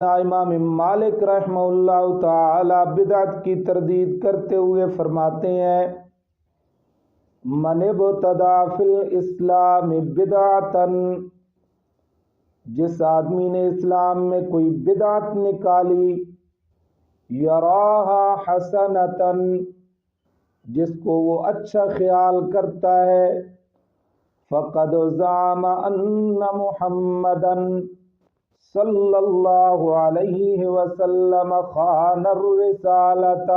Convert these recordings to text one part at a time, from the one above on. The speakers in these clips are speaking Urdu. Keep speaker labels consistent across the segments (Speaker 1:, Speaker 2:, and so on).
Speaker 1: امام مالک رحمہ اللہ تعالی بدعت کی تردید کرتے ہوئے فرماتے ہیں من ابتدع فی الاسلام بدعتا، جس آدمی نے اسلام میں کوئی بدعت نکالی، یراہا حسنتا، جس کو وہ اچھا خیال کرتا ہے، فقد زعم ان محمدا صلی اللہ علیہ وسلم خان الرسالۃ،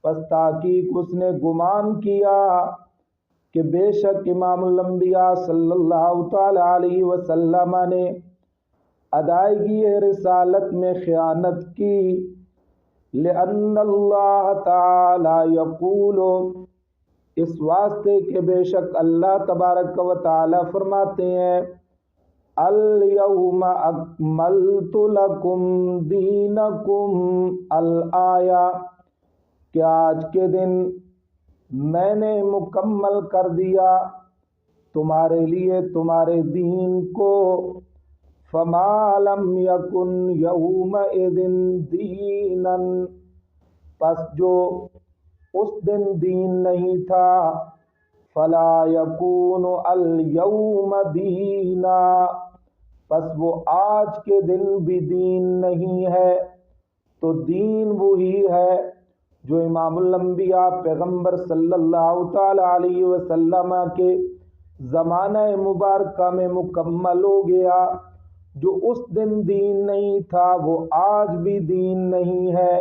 Speaker 1: پس تحقیق اس نے گمان کیا کہ بے شک امام الانبیاء صلی اللہ تعالی علیہ وسلم نے ادائیگی رسالت میں خیانت کی، لأن اللہ تعالی یقول، اس واسطے کہ بے شک اللہ تبارک و تعالی فرماتے ہیں الیوم اکملت لکم دینکم الآیہ، کہ آج کے دن میں نے مکمل کر دیا تمہارے لیے تمہارے دین کو، فما لم یکن یومئذ دینا، پس جو اس دن دین نہیں تھا، فلا یکون الیوم دینا، پس وہ آج کے دن بھی دین نہیں ہے۔ تو دین وہی ہے جو امام الانبیاء پیغمبر صلی اللہ تعالی علیہ وسلم کے زمانہ مبارکہ میں مکمل ہو گیا۔ جو اس دن دین نہیں تھا وہ آج بھی دین نہیں ہے۔